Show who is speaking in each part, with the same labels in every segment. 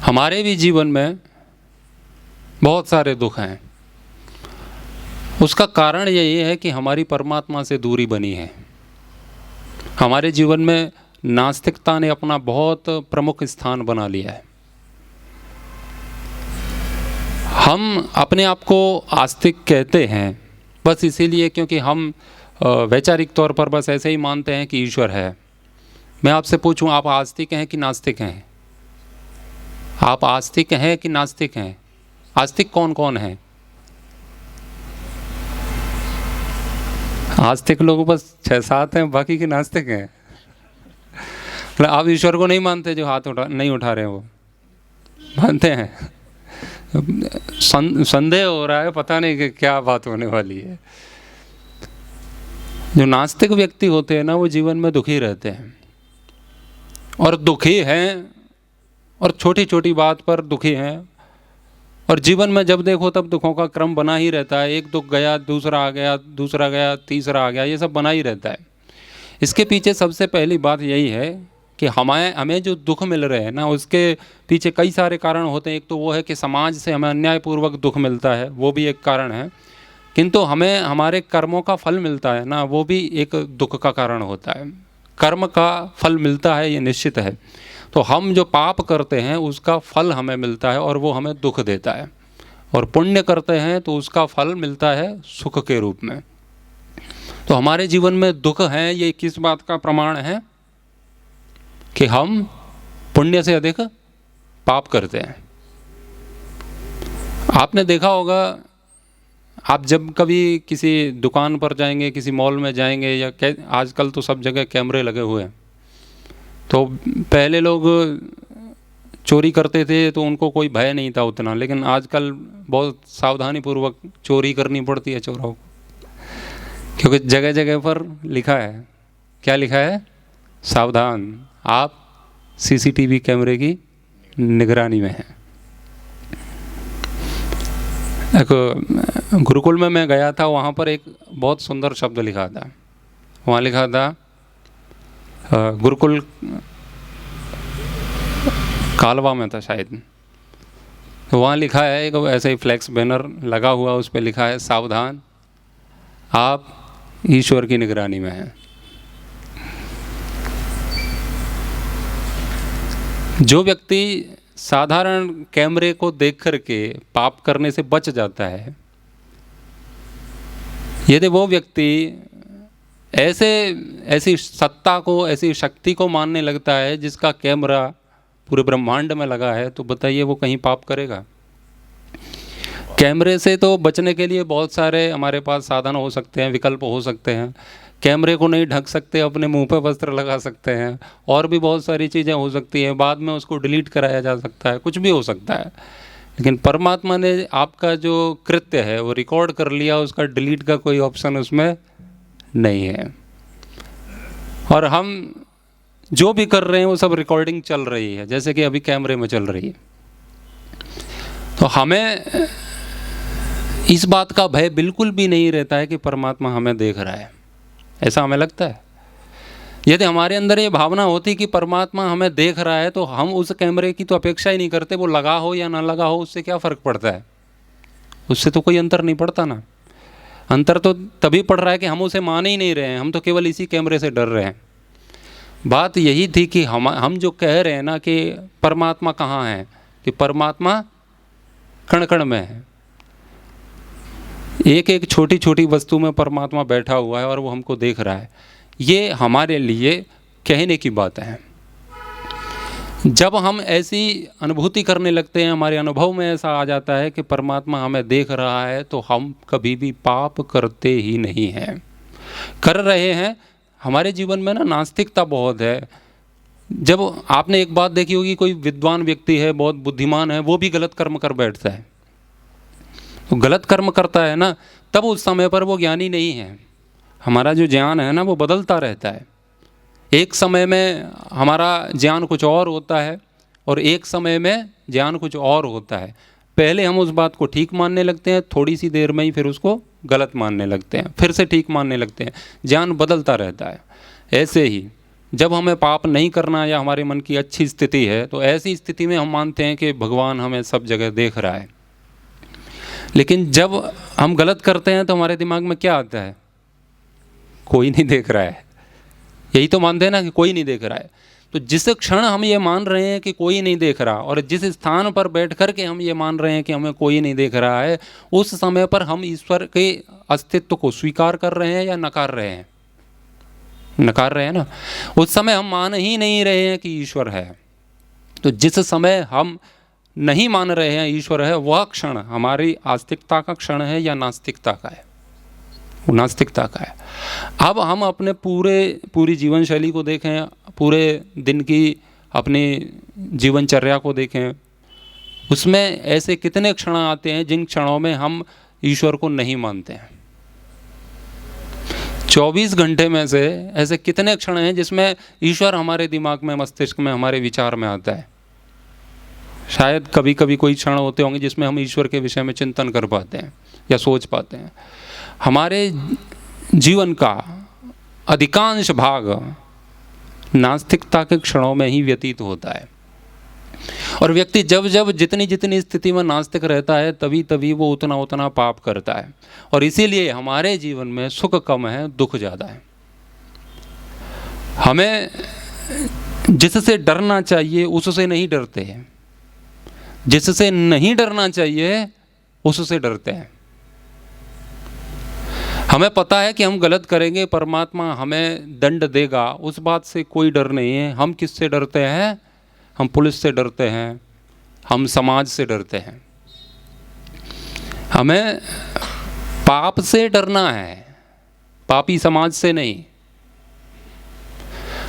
Speaker 1: हमारे भी जीवन में बहुत सारे दुख हैं। उसका कारण यही है कि हमारी परमात्मा से दूरी बनी है। हमारे जीवन में नास्तिकता ने अपना बहुत प्रमुख स्थान बना लिया है। हम अपने आप को आस्तिक कहते हैं बस इसीलिए क्योंकि हम वैचारिक तौर पर बस ऐसे ही मानते हैं कि ईश्वर है। मैं आपसे पूछूं, आप आस्तिक हैं कि नास्तिक हैं? आप आस्तिक हैं कि नास्तिक हैं? आस्तिक कौन कौन है? आस्तिक लोग बस 6-7 हैं, बाकी के नास्तिक हैं। मतलब आप ईश्वर को नहीं मानते? जो हाथ नहीं उठा रहे हैं वो मानते हैं। संदेह हो रहा है, पता नहीं कि क्या बात होने वाली है। जो नास्तिक व्यक्ति होते हैं ना, वो जीवन में दुखी रहते हैं और दुखी हैं और छोटी छोटी बात पर दुखी हैं। और जीवन में जब देखो तब दुखों का क्रम बना ही रहता है। एक दुख गया, दूसरा आ गया, दूसरा गया, तीसरा आ गया, ये सब बना ही रहता है। इसके पीछे सबसे पहली बात यही है कि हमें जो दुख मिल रहे हैं ना, उसके पीछे कई सारे कारण होते हैं। एक तो वो है कि समाज से हमें अन्यायपूर्वक दुख मिलता है, वो भी एक कारण है। किंतु हमें हमारे कर्मों का फल मिलता है ना, वो भी एक दुख का कारण होता है। कर्म का फल मिलता है, ये निश्चित है। तो हम जो पाप करते हैं उसका फल हमें मिलता है और वो हमें दुख देता है, और पुण्य करते हैं तो उसका फल मिलता है सुख के रूप में। तो हमारे जीवन में दुख है, ये किस बात का प्रमाण है? कि हम पुण्य से अधिक पाप करते हैं। आपने देखा होगा, आप जब कभी किसी दुकान पर जाएंगे, किसी मॉल में जाएंगे, या आजकल तो सब जगह कैमरे लगे हुए हैं, तो पहले लोग चोरी करते थे तो उनको कोई भय नहीं था उतना, लेकिन आजकल बहुत सावधानी पूर्वक चोरी करनी पड़ती है चोरों को, क्योंकि जगह जगह पर लिखा है। क्या लिखा है? सावधान, आप सीसीटीवी कैमरे की निगरानी में हैं। एक गुरुकुल में मैं गया था, वहाँ पर एक बहुत सुंदर शब्द लिखा था। वहाँ लिखा था, गुरुकुल कालवा में था शायद, तो वहाँ लिखा है, एक ऐसे ही फ्लैक्स बैनर लगा हुआ, उस पर लिखा है, सावधान, आप ईश्वर की निगरानी में हैं। जो व्यक्ति साधारण कैमरे को देख करके पाप करने से बच जाता है, यदि वो व्यक्ति ऐसी सत्ता को, ऐसी शक्ति को मानने लगता है जिसका कैमरा पूरे ब्रह्मांड में लगा है, तो बताइए वो कहीं पाप करेगा? कैमरे से तो बचने के लिए बहुत सारे हमारे पास साधन हो सकते हैं, विकल्प हो सकते हैं। कैमरे को नहीं ढक सकते, अपने मुंह पर वस्त्र लगा सकते हैं, और भी बहुत सारी चीज़ें हो सकती हैं। बाद में उसको डिलीट कराया जा सकता है, कुछ भी हो सकता है। लेकिन परमात्मा ने आपका जो कृत्य है वो रिकॉर्ड कर लिया, उसका डिलीट का कोई ऑप्शन उसमें नहीं है। और हम जो भी कर रहे हैं वो सब रिकॉर्डिंग चल रही है, जैसे कि अभी कैमरे में चल रही है। तो हमें इस बात का भय बिल्कुल भी नहीं रहता है कि परमात्मा हमें देख रहा है, ऐसा हमें लगता है। यदि हमारे अंदर ये भावना होती कि परमात्मा हमें देख रहा है, तो हम उस कैमरे की तो अपेक्षा ही नहीं करते। वो लगा हो या ना लगा हो, उससे क्या फ़र्क पड़ता है? उससे तो कोई अंतर नहीं पड़ता ना। अंतर तो तभी पड़ रहा है कि हम उसे मान ही नहीं रहे हैं, हम तो केवल इसी कैमरे से डर रहे हैं। बात यही थी कि हम जो कह रहे हैं ना कि परमात्मा कहाँ है, कि परमात्मा कण कण में है। एक एक छोटी छोटी वस्तु में परमात्मा बैठा हुआ है और वो हमको देख रहा है। ये हमारे लिए कहने की बात है। जब हम ऐसी अनुभूति करने लगते हैं, हमारे अनुभव में ऐसा आ जाता है कि परमात्मा हमें देख रहा है, तो हम कभी भी पाप करते ही नहीं हैं। कर रहे हैं, हमारे जीवन में ना नास्तिकता बहुत है। जब आपने एक बात देखी होगी, कोई विद्वान व्यक्ति है, बहुत बुद्धिमान है, वो भी गलत कर्म कर बैठता है। तो गलत कर्म करता है ना, तब उस समय पर वो ज्ञानी नहीं है। हमारा जो ज्ञान है ना, वो बदलता रहता है। एक समय में हमारा ज्ञान कुछ और होता है और एक समय में ज्ञान कुछ और होता है। पहले हम उस बात को ठीक मानने लगते हैं, थोड़ी सी देर में ही फिर उसको गलत मानने लगते हैं, फिर से ठीक मानने लगते हैं। ज्ञान बदलता रहता है। ऐसे ही जब हमें पाप नहीं करना या हमारे मन की अच्छी स्थिति है, तो ऐसी स्थिति में हम मानते हैं कि भगवान हमें सब जगह देख रहा है। लेकिन जब हम गलत करते हैं तो हमारे दिमाग में क्या आता है? कोई नहीं देख रहा है। यही तो मानते हैं ना कि कोई नहीं देख रहा है। तो जिस क्षण हम ये मान रहे हैं कि कोई नहीं देख रहा, और जिस स्थान पर बैठ कर के हम ये मान रहे हैं कि हमें कोई नहीं देख रहा है, उस समय पर हम ईश्वर के अस्तित्व को स्वीकार कर रहे हैं या नकार रहे हैं? नकार रहे हैं ना। उस समय हम मान ही नहीं रहे हैं कि ईश्वर है। तो जिस समय हम नहीं मान रहे हैं ईश्वर है, वह क्षण हमारी आस्तिकता का क्षण है या नास्तिकता का है? नास्तिकता का है। अब हम अपने पूरी जीवन शैली को देखें, पूरे दिन की अपनी जीवनचर्या को देखें, उसमें ऐसे कितने क्षण आते हैं जिन क्षणों में हम ईश्वर को नहीं मानते हैं? 24 घंटे में से ऐसे कितने क्षण हैं जिसमें ईश्वर हमारे दिमाग में, मस्तिष्क में, हमारे विचार में आता है? शायद कभी कभी कोई क्षण होते होंगे जिसमें हम ईश्वर के विषय में चिंतन कर पाते हैं या सोच पाते हैं। हमारे जीवन का अधिकांश भाग नास्तिकता के क्षणों में ही व्यतीत होता है। और व्यक्ति जब जब जितनी स्थिति में नास्तिक रहता है, तभी तभी वो उतना पाप करता है। और इसीलिए हमारे जीवन में सुख कम है, दुख ज़्यादा है। हमें जिससे डरना चाहिए उससे नहीं डरते हैं, जिससे नहीं डरना चाहिए उससे डरते हैं। हमें पता है कि हम गलत करेंगे, परमात्मा हमें दंड देगा, उस बात से कोई डर नहीं है। हम किससे डरते हैं? हम पुलिस से डरते हैं, हम समाज से डरते हैं। हमें पाप से डरना है, पापी समाज से नहीं।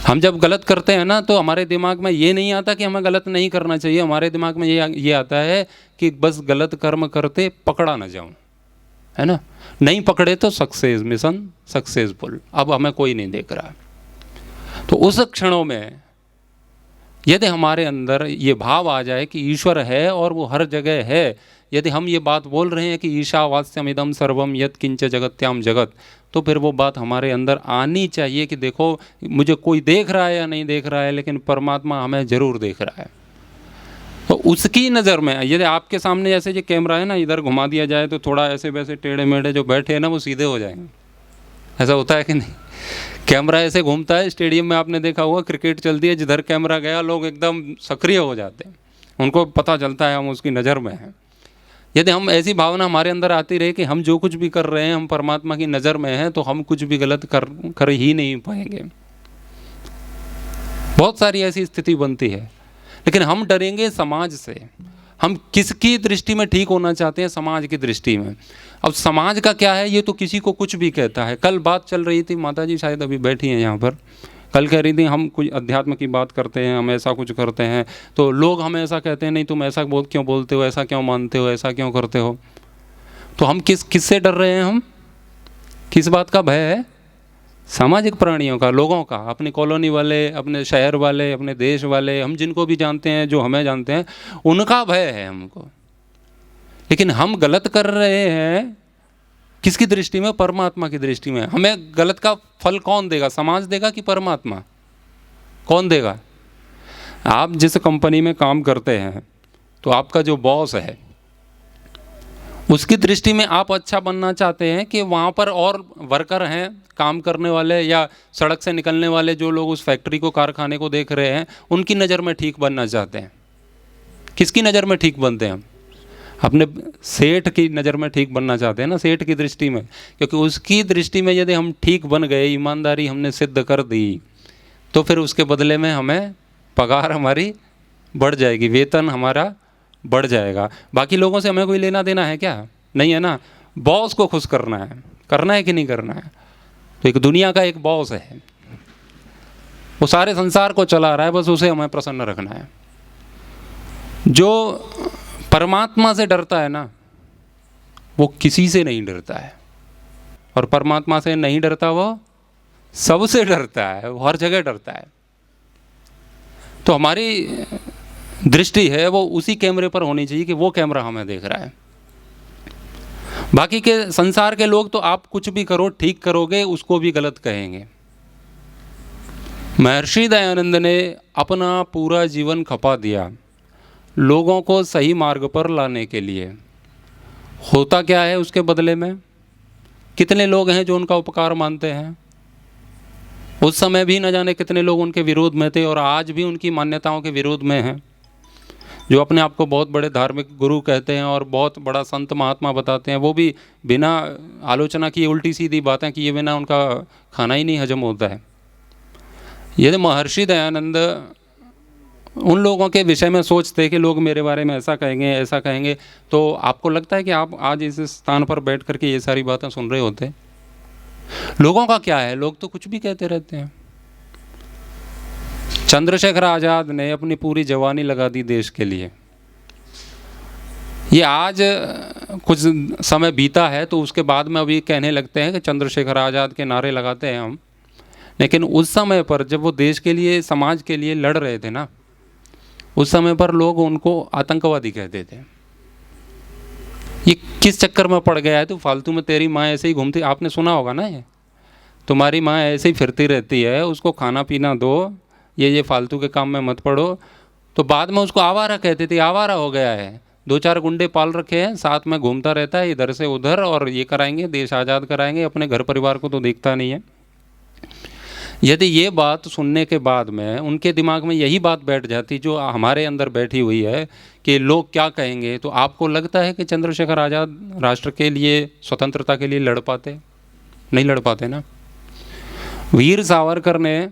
Speaker 1: हम जब गलत करते हैं ना, तो हमारे दिमाग में ये नहीं आता कि हमें गलत नहीं करना चाहिए। हमारे दिमाग में ये आता है कि बस गलत कर्म करते पकड़ा ना जाऊं, है ना। नहीं पकड़े तो सक्सेस, मिशन सक्सेसफुल। अब हमें कोई नहीं देख रहा। तो उस क्षणों में यदि हमारे अंदर ये भाव आ जाए कि ईश्वर है और वो हर जगह है, यदि हम ये बात बोल रहे हैं कि ईशावास्यम इदम सर्वम यत् किंच जगत्याम जगत, तो फिर वो बात हमारे अंदर आनी चाहिए कि देखो, मुझे कोई देख रहा है या नहीं देख रहा है, लेकिन परमात्मा हमें ज़रूर देख रहा है। तो उसकी नज़र में यदि आपके सामने जैसे ये कैमरा है ना, इधर घुमा दिया जाए तो थोड़ा ऐसे वैसे टेढ़े मेढ़े जो बैठे हैं ना, वो सीधे हो जाएंगे। ऐसा होता है कि नहीं? कैमरा ऐसे घूमता है, स्टेडियम में आपने देखा होगा, क्रिकेट चलती है, जिधर कैमरा गया लोग एकदम सक्रिय हो जाते हैं, उनको पता चलता है हम उसकी नज़र में हैं। यदि हम ऐसी भावना हमारे अंदर आती रहे कि हम जो कुछ भी कर रहे हैं हम परमात्मा की नज़र में हैं, तो हम कुछ भी गलत कर ही नहीं पाएंगे। बहुत सारी ऐसी स्थिति बनती है। लेकिन हम डरेंगे समाज से। हम किसकी दृष्टि में ठीक होना चाहते हैं? समाज की दृष्टि में। अब समाज का क्या है, ये तो किसी को कुछ भी कहता है। कल बात चल रही थी, माता जी शायद अभी बैठी हैं यहाँ पर, कल कह रही थी हम कुछ अध्यात्म की बात करते हैं, हम ऐसा कुछ करते हैं, तो लोग हमें ऐसा कहते हैं, नहीं तुम ऐसा क्यों बोलते हो, ऐसा क्यों मानते हो, ऐसा क्यों करते हो। तो हम किससे डर रहे हैं? हम किस बात का भय है? सामाजिक प्राणियों का, लोगों का, अपनी कॉलोनी वाले, अपने शहर वाले, अपने देश वाले, हम जिनको भी जानते हैं, जो हमें जानते हैं, उनका भय है हमको। लेकिन हम गलत कर रहे हैं किसकी दृष्टि में? परमात्मा की दृष्टि में। हमें गलत का फल कौन देगा? समाज देगा कि परमात्मा? कौन देगा? आप जिस कंपनी में काम करते हैं, तो आपका जो बॉस है उसकी दृष्टि में आप अच्छा बनना चाहते हैं कि वहाँ पर और वर्कर हैं, काम करने वाले या सड़क से निकलने वाले जो लोग उस फैक्ट्री को, कारखाने को देख रहे हैं, उनकी नज़र में ठीक बनना चाहते हैं। किसकी नज़र में ठीक बनते हैं? हम अपने सेठ की नज़र में ठीक बनना चाहते हैं ना, सेठ की दृष्टि में। क्योंकि उसकी दृष्टि में यदि हम ठीक बन गए, ईमानदारी हमने सिद्ध कर दी, तो फिर उसके बदले में हमें पगार हमारी बढ़ जाएगी, वेतन हमारा बढ़ जाएगा। बाकी लोगों से हमें कोई लेना देना है क्या? नहीं है ना। बॉस को खुश करना है कि नहीं करना है। तो एक दुनिया का एक बॉस है, वो सारे संसार को चला रहा है, बस उसे हमें प्रसन्न रखना है। जो परमात्मा से डरता है ना, वो किसी से नहीं डरता है। और परमात्मा से नहीं डरता, वो सबसे डरता है, वो हर जगह डरता है। तो हमारी दृष्टि है वो उसी कैमरे पर होनी चाहिए कि वो कैमरा हमें देख रहा है। बाकी के संसार के लोग तो आप कुछ भी करो, ठीक करोगे उसको भी गलत कहेंगे। महर्षि दयानंद ने अपना पूरा जीवन खपा दिया लोगों को सही मार्ग पर लाने के लिए। होता क्या है उसके बदले में? कितने लोग हैं जो उनका उपकार मानते हैं? उस समय भी न जाने कितने लोग उनके विरोध में थे और आज भी उनकी मान्यताओं के विरोध में हैं, जो अपने आप को बहुत बड़े धार्मिक गुरु कहते हैं और बहुत बड़ा संत महात्मा बताते हैं। वो भी बिना आलोचना किए उल्टी सीधी बातें किए बिना उनका खाना ही नहीं हजम होता है। यदि महर्षि दयानंद उन लोगों के विषय में सोचते कि लोग मेरे बारे में ऐसा कहेंगे ऐसा कहेंगे, तो आपको लगता है कि आप आज इस स्थान पर बैठ करके ये सारी बातें सुन रहे होते? लोगों का क्या है, लोग तो कुछ भी कहते रहते हैं। चंद्रशेखर आज़ाद ने अपनी पूरी जवानी लगा दी देश के लिए। ये आज कुछ समय बीता है तो उसके बाद में अभी कहने लगते हैं कि चंद्रशेखर आज़ाद के नारे लगाते हैं हम, लेकिन उस समय पर जब वो देश के लिए समाज के लिए लड़ रहे थे ना, उस समय पर लोग उनको आतंकवादी कहते थे। ये किस चक्कर में पड़ गया है? तो फालतू में तेरी माँ ऐसे ही घूमती, आपने सुना होगा ना, ये तुम्हारी माँ ऐसे ही फिरती रहती है, उसको खाना पीना दो, ये फालतू के काम में मत पड़ो। तो बाद में उसको आवारा कहते थे, आवारा हो गया है, 2-4 गुंडे पाल रखे हैं, साथ में घूमता रहता है इधर से उधर और ये कराएंगे, देश आज़ाद कराएंगे, अपने घर परिवार को तो देखता नहीं है। यदि ये बात सुनने के बाद में उनके दिमाग में यही बात बैठ जाती जो हमारे अंदर बैठी हुई है कि लोग क्या कहेंगे, तो आपको लगता है कि चंद्रशेखर आज़ाद राष्ट्र के लिए, स्वतंत्रता के लिए लड़ पाते? नहीं लड़ पाते ना। वीर सावरकर ने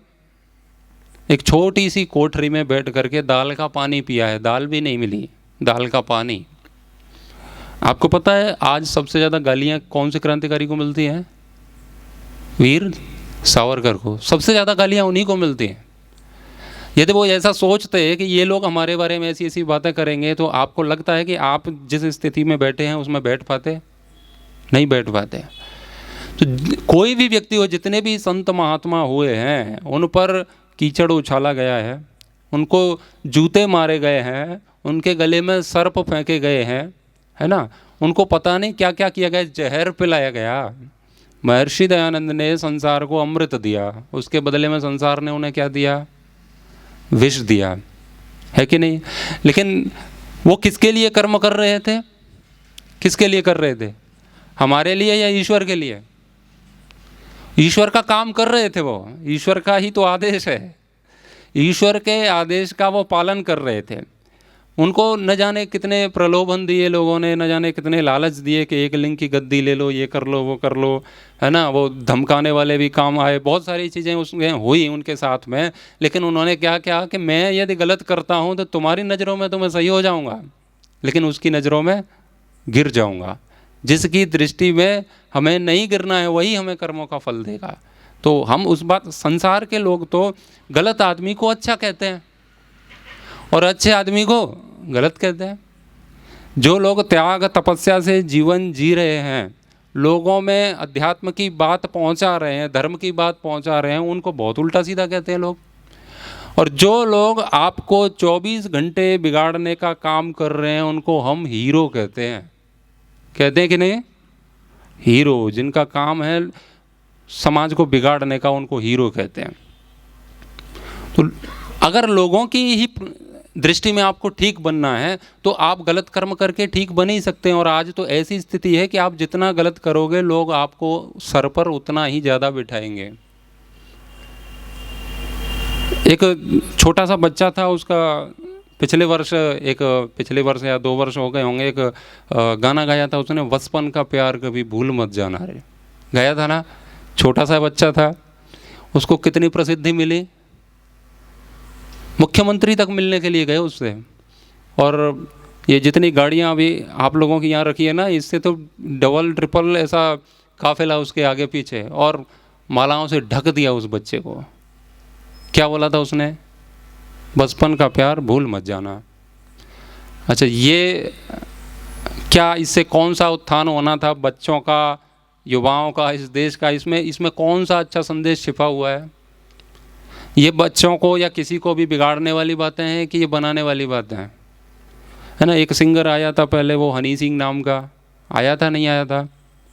Speaker 1: एक छोटी सी कोठरी में बैठ करके दाल का पानी पिया है, दाल भी नहीं मिली, दाल का पानी। आपको पता है आज सबसे ज़्यादा गालियाँ कौन से क्रांतिकारी को मिलती हैं? वीर सावरकर को सबसे ज़्यादा गालियाँ उन्हीं को मिलती हैं। यदि वो ऐसा सोचते हैं कि ये लोग हमारे बारे में ऐसी ऐसी बातें करेंगे, तो आपको लगता है कि आप जिस स्थिति में बैठे हैं उसमें बैठ पाते? नहीं बैठ पाते। तो कोई भी व्यक्ति हो, जितने भी संत महात्मा हुए हैं उन पर कीचड़ उछाला गया है, उनको जूते मारे गए हैं, उनके गले में सर्प फेंके गए हैं, है ना, उनको पता नहीं क्या क्या किया गया, जहर पिलाया गया। महर्षि दयानंद ने संसार को अमृत दिया, उसके बदले में संसार ने उन्हें क्या दिया? विष दिया, है कि नहीं? लेकिन वो किसके लिए कर्म कर रहे थे? किसके लिए कर रहे थे? हमारे लिए या ईश्वर के लिए? ईश्वर का काम कर रहे थे वो, ईश्वर का ही तो आदेश है, ईश्वर के आदेश का वो पालन कर रहे थे। उनको न जाने कितने प्रलोभन दिए लोगों ने, न जाने कितने लालच दिए कि एक लिंग की गद्दी ले लो, ये कर लो, वो कर लो, है ना, वो धमकाने वाले भी काम आए, बहुत सारी चीज़ें उसमें हुई उनके साथ में। लेकिन उन्होंने क्या किया कि मैं यदि गलत करता हूँ तो तुम्हारी नज़रों में तो मैं सही हो जाऊँगा, लेकिन उसकी नज़रों में गिर जाऊँगा। जिसकी दृष्टि में हमें नहीं गिरना है वही हमें कर्मों का फल देगा। तो हम उस बात, संसार के लोग तो गलत आदमी को अच्छा कहते हैं और अच्छे आदमी को गलत कहते हैं। जो लोग त्याग तपस्या से जीवन जी रहे हैं, लोगों में अध्यात्म की बात पहुंचा रहे हैं, धर्म की बात पहुंचा रहे हैं, उनको बहुत उल्टा सीधा कहते हैं लोग। और जो लोग आपको 24 घंटे बिगाड़ने का काम कर रहे हैं उनको हम हीरो कहते हैं। कहते हैं कि नहीं? हीरो, जिनका काम है समाज को बिगाड़ने का, उनको हीरो कहते हैं। तो अगर लोगों की ही दृष्टि में आपको ठीक बनना है तो आप गलत कर्म करके ठीक बन ही सकते हैं। और आज तो ऐसी स्थिति है कि आप जितना गलत करोगे लोग आपको सर पर उतना ही ज़्यादा बिठाएंगे। एक छोटा सा बच्चा था, उसका पिछले वर्ष या 2 वर्ष हो गए होंगे, एक गाना गाया था उसने, बचपन का प्यार कभी भूल मत जाना रे, गाया था ना। छोटा सा बच्चा था, उसको कितनी प्रसिद्धि मिली, मुख्यमंत्री तक मिलने के लिए गए उससे। और ये जितनी गाड़ियाँ अभी आप लोगों की यहाँ रखी है ना, इससे तो डबल ट्रिपल ऐसा काफिला उसके आगे पीछे, और मालाओं से ढक दिया उस बच्चे को। क्या बोला था उसने? बचपन का प्यार भूल मत जाना। अच्छा, ये क्या, इससे कौन सा उत्थान होना था बच्चों का, युवाओं का, इस देश का? इसमें कौन सा अच्छा संदेश छिपा हुआ है? ये बच्चों को या किसी को भी बिगाड़ने वाली बातें हैं कि ये बनाने वाली बातें हैं? है ना, एक सिंगर आया था पहले, वो हनी सिंह नाम का, आया था नहीं आया था?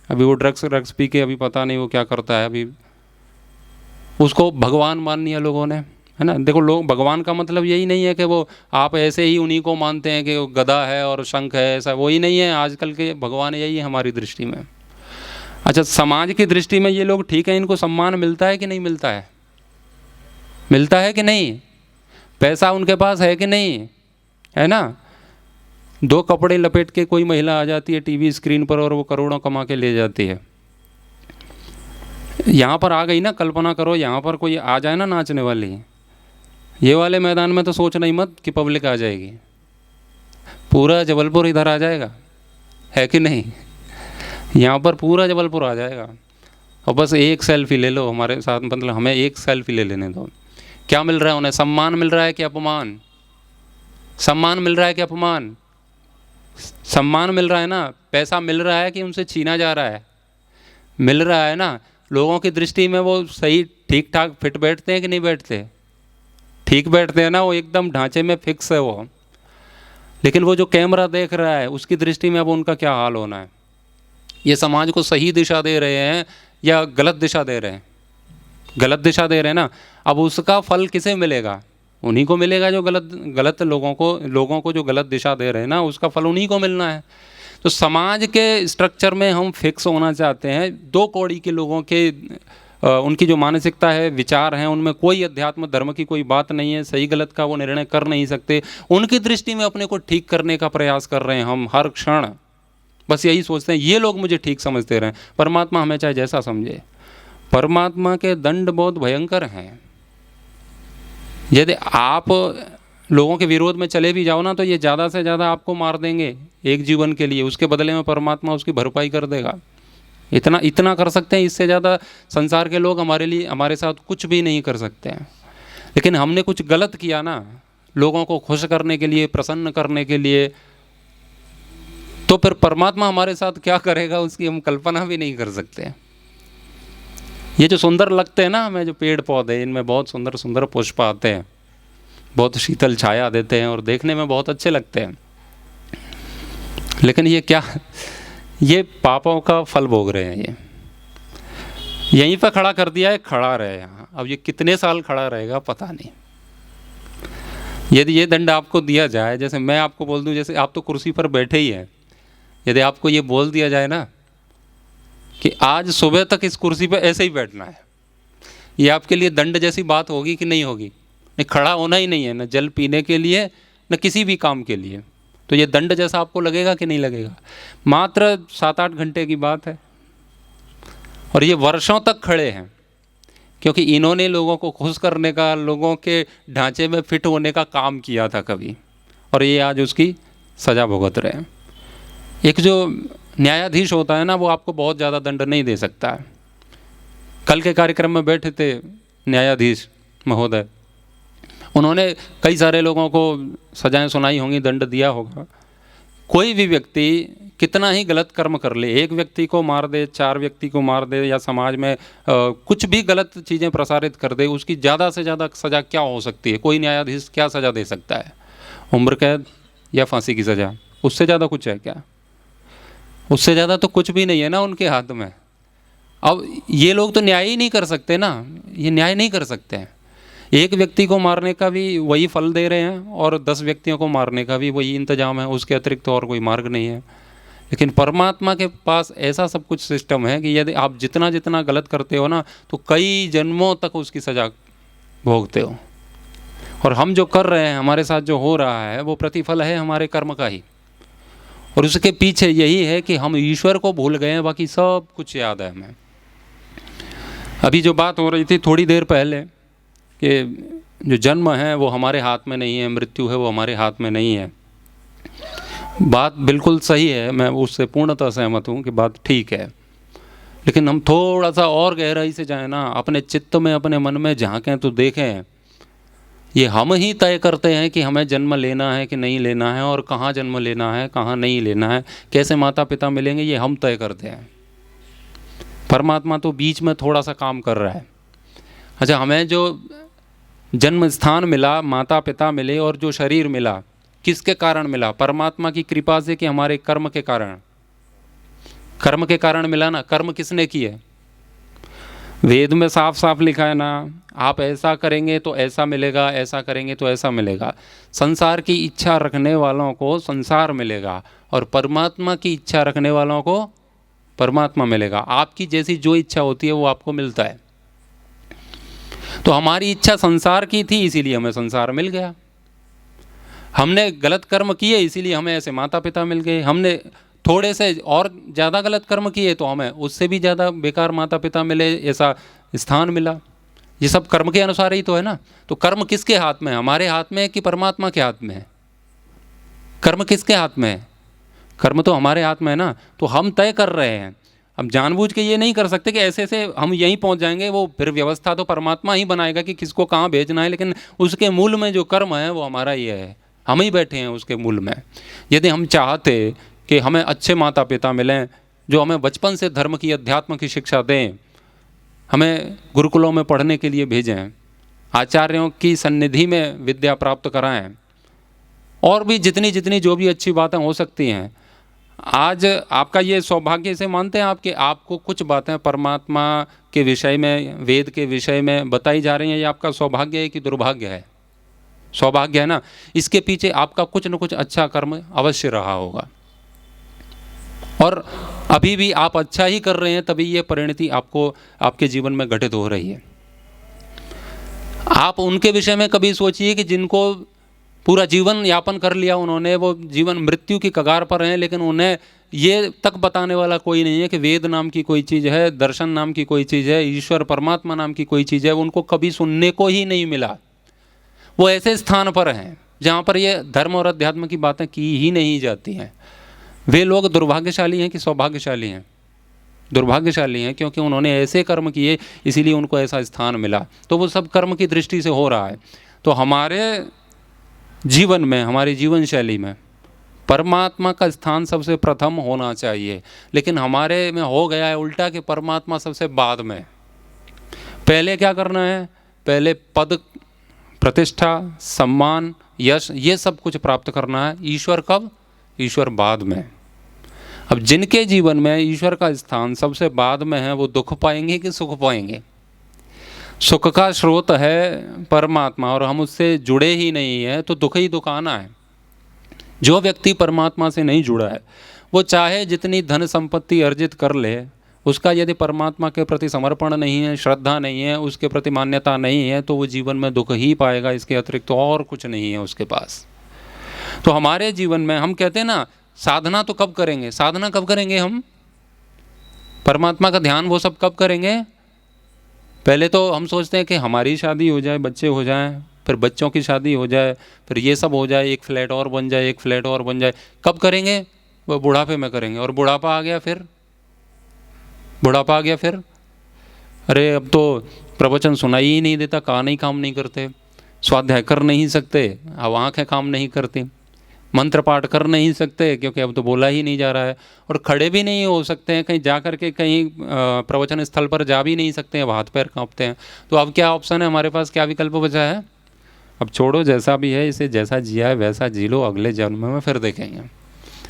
Speaker 1: अभी वो ड्रग्स पी के अभी पता नहीं वो क्या करता है अभी। उसको भगवान मान लिया लोगों ने, है ना। देखो, लोग भगवान का मतलब यही नहीं है कि वो आप ऐसे ही उन्हीं को मानते हैं कि वो गदा है और शंख है, ऐसा वही नहीं है। आजकल के भगवान यही है हमारी दृष्टि में। अच्छा, समाज की दृष्टि में ये लोग ठीक है, इनको सम्मान मिलता है कि नहीं मिलता है? मिलता है कि नहीं? पैसा उनके पास है कि नहीं, है ना। 2 कपड़े लपेट के कोई महिला आ जाती है टीवी स्क्रीन पर और वो करोड़ों कमा के ले जाती है। यहाँ पर आ गई ना, कल्पना करो यहाँ पर कोई आ जाए ना नाचने वाली, ये वाले मैदान में तो सोचना ही मत कि पब्लिक आ जाएगी। पूरा जबलपुर इधर आ जाएगा, है कि नहीं। यहाँ पर पूरा जबलपुर आ जाएगा और बस एक सेल्फी ले लो हमारे साथ, मतलब हमें एक सेल्फी ले लेने दो। क्या मिल रहा है उन्हें? सम्मान मिल रहा है कि अपमान? सम्मान मिल रहा है कि अपमान? सम्मान मिल रहा है ना। पैसा मिल रहा है कि उनसे छीना जा रहा है? मिल रहा है ना। लोगों की दृष्टि में वो सही ठीक ठाक फिट बैठते हैं कि नहीं बैठते? ठीक बैठते हैं ना, वो एकदम ढांचे में फिक्स है वो। लेकिन वो जो कैमरा देख रहा है उसकी दृष्टि में अब उनका क्या हाल होना है? ये समाज को सही दिशा दे रहे हैं या गलत दिशा दे रहे हैं? गलत दिशा दे रहे हैं ना। अब उसका फल किसे मिलेगा? उन्हीं को मिलेगा जो गलत लोगों को जो गलत दिशा दे रहे हैं ना, उसका फल उन्हीं को मिलना है। तो समाज के स्ट्रक्चर में हम फिक्स होना चाहते हैं। 2 कौड़ी के लोगों के उनकी जो मानसिकता है, विचार हैं, उनमें कोई अध्यात्म धर्म की कोई बात नहीं है। सही गलत का वो निर्णय कर नहीं सकते। उनकी दृष्टि में अपने को ठीक करने का प्रयास कर रहे हैं हम हर क्षण। बस यही सोचते हैं ये लोग मुझे ठीक समझते रहें। परमात्मा हमें चाहे जैसा समझे। परमात्मा के दंड बहुत भयंकर हैं। यदि आप लोगों के विरोध में चले भी जाओ ना, तो ये ज़्यादा से ज़्यादा आपको मार देंगे एक जीवन के लिए। उसके बदले में परमात्मा उसकी भरपाई कर देगा। इतना कर सकते हैं। इससे ज़्यादा संसार के लोग हमारे साथ कुछ भी नहीं कर सकते हैं। लेकिन हमने कुछ गलत किया ना, लोगों को खुश करने के लिए, प्रसन्न करने के लिए, तो फिर परमात्मा हमारे साथ क्या करेगा उसकी हम कल्पना भी नहीं कर सकते। ये जो सुंदर लगते हैं ना हमें, जो पेड़ पौधे, इनमें बहुत सुंदर सुंदर पुष्प आते हैं, बहुत शीतल छाया देते हैं और देखने में बहुत अच्छे लगते हैं। लेकिन ये क्या, ये पापों का फल भोग रहे हैं। ये यहीं पर खड़ा कर दिया है, खड़ा रहे यहाँ। अब ये कितने साल खड़ा रहेगा पता नहीं। यदि ये दंड आपको दिया जाए, जैसे मैं आपको बोल दूं, जैसे आप तो कुर्सी पर बैठे ही हैं, यदि आपको ये बोल दिया जाए ना कि आज सुबह तक इस कुर्सी पर ऐसे ही बैठना है, ये आपके लिए दंड जैसी बात होगी कि नहीं होगी? नहीं, खड़ा होना ही नहीं है, न जल पीने के लिए न किसी भी काम के लिए। तो ये दंड जैसा आपको लगेगा कि नहीं लगेगा? मात्र 7-8 घंटे की बात है और ये वर्षों तक खड़े हैं, क्योंकि इन्होंने लोगों को खुश करने का, लोगों के ढांचे में फिट होने का काम किया था कभी, और ये आज उसकी सज़ा भुगत रहे हैं। एक जो न्यायाधीश होता है ना, वो आपको बहुत ज़्यादा दंड नहीं दे सकता है। कल के कार्यक्रम में बैठे थे न्यायाधीश महोदय, उन्होंने कई सारे लोगों को सजाएं सुनाई होंगी, दंड दिया होगा। कोई भी व्यक्ति कितना ही गलत कर्म कर ले, एक व्यक्ति को मार दे, 4 व्यक्ति को मार दे, या समाज में कुछ भी गलत चीज़ें प्रसारित कर दे, उसकी ज़्यादा से ज़्यादा सज़ा क्या हो सकती है? कोई न्यायाधीश क्या सज़ा दे सकता है? उम्र कैद या फांसी की सज़ा। उससे ज़्यादा कुछ है क्या? उससे ज़्यादा तो कुछ भी नहीं है ना उनके हाथ में। अब ये लोग तो न्याय ही नहीं कर सकते ना, ये न्याय नहीं कर सकते हैं। एक व्यक्ति को मारने का भी वही फल दे रहे हैं और 10 व्यक्तियों को मारने का भी वही इंतजाम है, उसके अतिरिक्त तो और कोई मार्ग नहीं है। लेकिन परमात्मा के पास ऐसा सब कुछ सिस्टम है कि यदि आप जितना जितना गलत करते हो ना, तो कई जन्मों तक उसकी सज़ा भोगते हो। और हम जो कर रहे हैं, हमारे साथ जो हो रहा है, वो प्रतिफल है हमारे कर्म का ही। और उसके पीछे यही है कि हम ईश्वर को भूल गए हैं, बाकी सब कुछ याद है हमें। अभी जो बात हो रही थी थोड़ी देर पहले कि जो जन्म है वो हमारे हाथ में नहीं है, मृत्यु है वो हमारे हाथ में नहीं है, बात बिल्कुल सही है, मैं उससे पूर्णतः सहमत हूँ कि बात ठीक है। लेकिन हम थोड़ा सा और गहराई से जाएं ना, अपने चित्त में, अपने मन में झांकें तो देखें, ये हम ही तय करते हैं कि हमें जन्म लेना है कि नहीं लेना है, और कहाँ जन्म लेना है, कहाँ नहीं लेना है, कैसे माता पिता मिलेंगे, ये हम तय करते हैं। परमात्मा तो बीच में थोड़ा सा काम कर रहा है। अच्छा, हमें जो जन्म स्थान मिला, माता पिता मिले और जो शरीर मिला, किसके कारण मिला? परमात्मा की कृपा से कि हमारे कर्म के कारण? कर्म के कारण मिला ना। कर्म किसने किए? वेद में साफ साफ लिखा है ना, आप ऐसा करेंगे तो ऐसा मिलेगा, ऐसा करेंगे तो ऐसा मिलेगा। संसार की इच्छा रखने वालों को संसार मिलेगा और परमात्मा की इच्छा रखने वालों को परमात्मा मिलेगा। आपकी जैसी जो इच्छा होती है वो आपको मिलता है। तो हमारी इच्छा संसार की थी, इसीलिए हमें संसार मिल गया। हमने गलत कर्म किए, इसीलिए हमें ऐसे माता पिता मिल गए। हमने थोड़े से और ज़्यादा गलत कर्म किए तो हमें उससे भी ज़्यादा बेकार माता पिता मिले, ऐसा स्थान मिला। ये सब कर्म के अनुसार ही तो है ना। तो कर्म किसके हाथ में है? हमारे हाथ में है कि परमात्मा के हाथ में है? कर्म किसके हाथ में है? कर्म तो हमारे हाथ में है ना। तो हम तय कर रहे हैं। अब जानबूझ के ये नहीं कर सकते कि ऐसे से हम यहीं पहुंच जाएंगे। वो फिर व्यवस्था तो परमात्मा ही बनाएगा कि किसको कहाँ भेजना है, लेकिन उसके मूल में जो कर्म है वो हमारा ये है, हम ही बैठे हैं उसके मूल में। यदि हम चाहते कि हमें अच्छे माता पिता मिलें जो हमें बचपन से धर्म की, अध्यात्म की शिक्षा दें, हमें गुरुकुलों में पढ़ने के लिए भेजें, आचार्यों की सन्निधि में विद्या प्राप्त कराएं, और भी जितनी जितनी जो भी अच्छी बातें हो सकती हैं, आज आपका ये सौभाग्य से मानते हैं आप कि आपको कुछ बातें परमात्मा के विषय में, वेद के विषय में बताई जा रही हैं। ये आपका सौभाग्य है कि दुर्भाग्य है? सौभाग्य है ना। इसके पीछे आपका कुछ न कुछ अच्छा कर्म अवश्य रहा होगा, और अभी भी आप अच्छा ही कर रहे हैं, तभी ये परिणति आपको आपके जीवन में घटित हो रही है। आप उनके विषय में कभी सोचिए कि जिनको पूरा जीवन यापन कर लिया उन्होंने, वो जीवन मृत्यु की कगार पर हैं, लेकिन उन्हें ये तक बताने वाला कोई नहीं है कि वेद नाम की कोई चीज़ है, दर्शन नाम की कोई चीज़ है, ईश्वर परमात्मा नाम की कोई चीज़ है। उनको कभी सुनने को ही नहीं मिला। वो ऐसे स्थान पर हैं जहाँ पर ये धर्म और अध्यात्म की बातें की ही नहीं जाती हैं। वे लोग दुर्भाग्यशाली हैं कि सौभाग्यशाली हैं? दुर्भाग्यशाली हैं, क्योंकि उन्होंने ऐसे कर्म किए, इसीलिए उनको ऐसा स्थान मिला। तो वो सब कर्म की दृष्टि से हो रहा है। तो हमारे जीवन में, हमारी जीवन शैली में परमात्मा का स्थान सबसे प्रथम होना चाहिए, लेकिन हमारे में हो गया है उल्टा कि परमात्मा सबसे बाद में। पहले क्या करना है? पहले पद, प्रतिष्ठा, सम्मान, यश, ये सब कुछ प्राप्त करना है। ईश्वर कब? ईश्वर बाद में। अब जिनके जीवन में ईश्वर का स्थान सबसे बाद में है, वो दुख पाएंगे कि सुख पाएंगे? सुख का स्रोत है परमात्मा और हम उससे जुड़े ही नहीं है, तो दुख ही दुख आना है। जो व्यक्ति परमात्मा से नहीं जुड़ा है, वो चाहे जितनी धन संपत्ति अर्जित कर ले, उसका यदि परमात्मा के प्रति समर्पण नहीं है, श्रद्धा नहीं है, उसके प्रति मान्यता नहीं है, तो वो जीवन में दुख ही पाएगा। इसके अतिरिक्त तो और कुछ नहीं है उसके पास। तो हमारे जीवन में हम कहते हैं ना, साधना तो कब करेंगे? साधना कब करेंगे हम? परमात्मा का ध्यान वो सब कब करेंगे? पहले तो हम सोचते हैं कि हमारी शादी हो जाए, बच्चे हो जाएं, फिर बच्चों की शादी हो जाए, फिर ये सब हो जाए, एक फ्लैट और बन जाए, एक फ्लैट और बन जाए। कब करेंगे? वो बुढ़ापे में करेंगे। और बुढ़ापा आ गया फिर, बुढ़ापा आ गया फिर अरे अब तो प्रवचन सुनाई ही नहीं देता, कान ही काम नहीं करते, स्वाध्याय कर नहीं सकते, अब आँखें काम नहीं करती, मंत्र पाठ कर नहीं सकते क्योंकि अब तो बोला ही नहीं जा रहा है, और खड़े भी नहीं हो सकते हैं, कहीं जा कर के कहीं प्रवचन स्थल पर जा भी नहीं सकते हैं, हाथ पैर कांपते हैं। तो अब क्या ऑप्शन है हमारे पास? क्या विकल्प बचा है? अब छोड़ो, जैसा भी है, इसे जैसा जिया है वैसा जी लो, अगले जन्म में फिर देखेंगे।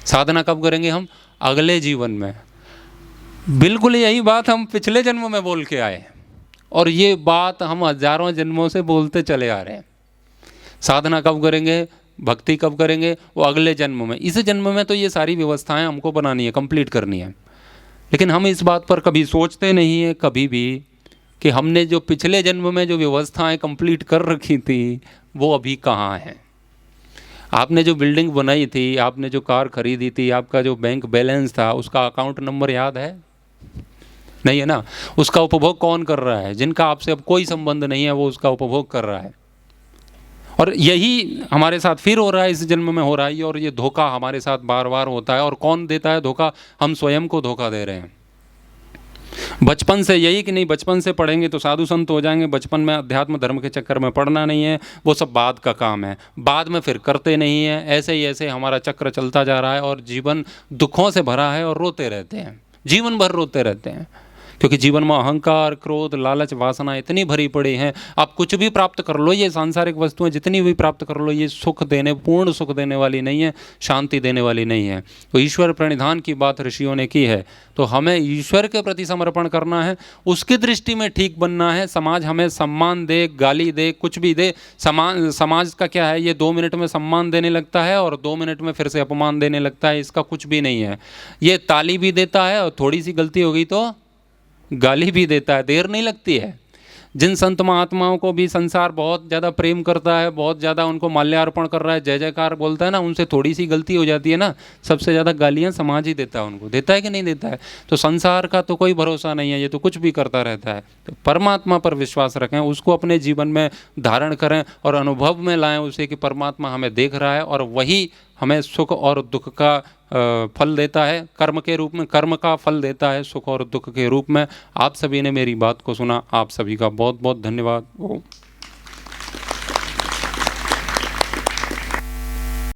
Speaker 1: साधना कब करेंगे हम? अगले जीवन में। बिल्कुल यही बात हम पिछले जन्म में बोल के आए, और ये बात हम हजारों जन्मों से बोलते चले आ रहे हैं। साधना कब करेंगे? भक्ति कब करेंगे? वो अगले जन्म में। इस जन्म में तो ये सारी व्यवस्थाएं हमको बनानी है, कंप्लीट करनी है, लेकिन हम इस बात पर कभी सोचते नहीं है कभी भी कि हमने जो पिछले जन्म में जो व्यवस्थाएं कंप्लीट कर रखी थी वो अभी कहाँ हैं। आपने जो बिल्डिंग बनाई थी, आपने जो कार खरीदी थी, आपका जो बैंक बैलेंस था, उसका अकाउंट नंबर याद है? नहीं है ना। उसका उपभोग कौन कर रहा है? जिनका आपसे अब कोई संबंध नहीं है वो उसका उपभोग कर रहा है। और यही हमारे साथ फिर हो रहा है, इस जन्म में हो रहा है, और ये धोखा हमारे साथ बार बार होता है। और कौन देता है धोखा? हम स्वयं को धोखा दे रहे हैं। बचपन से यही कि नहीं, बचपन से पढ़ेंगे तो साधु संत हो जाएंगे, बचपन में अध्यात्म धर्म के चक्कर में पढ़ना नहीं है, वो सब बाद का काम है, बाद में फिर करते नहीं है। ऐसे ही ऐसे हमारा चक्र चलता जा रहा है और जीवन दुखों से भरा है और रोते रहते हैं, जीवन भर रोते रहते हैं। क्योंकि जीवन में अहंकार, क्रोध, लालच, वासना इतनी भरी पड़ी हैं। आप कुछ भी प्राप्त कर लो, ये सांसारिक वस्तुएं जितनी भी प्राप्त कर लो, ये सुख देने, पूर्ण सुख देने वाली नहीं है, शांति देने वाली नहीं है। तो ईश्वर प्रणिधान की बात ऋषियों ने की है, तो हमें ईश्वर के प्रति समर्पण करना है, उसकी दृष्टि में ठीक बनना है। समाज हमें सम्मान दे, गाली दे, कुछ भी दे, समाज का क्या है, ये 2 मिनट में सम्मान देने लगता है और 2 मिनट में फिर से अपमान देने लगता है, इसका कुछ भी नहीं है। ये ताली भी देता है और थोड़ी सी गलती हो गई तो गाली भी देता है, देर नहीं लगती है। जिन संत महात्माओं को भी संसार बहुत ज़्यादा प्रेम करता है, बहुत ज़्यादा उनको माल्यार्पण कर रहा है, जय जयकार बोलता है ना, उनसे थोड़ी सी गलती हो जाती है ना, सबसे ज़्यादा गालियाँ समाज ही देता है उनको। देता है कि नहीं देता है? तो संसार का तो कोई भरोसा नहीं है, ये तो कुछ भी करता रहता है। तो परमात्मा पर विश्वास रखें, उसको अपने जीवन में धारण करें और अनुभव में लाएं उसे कि परमात्मा हमें देख रहा है और वही हमें सुख और दुख का फल देता है, कर्म के रूप में, कर्म का फल देता है सुख और दुख के रूप में। आप सभी ने मेरी बात को सुना, आप सभी का बहुत बहुत धन्यवाद।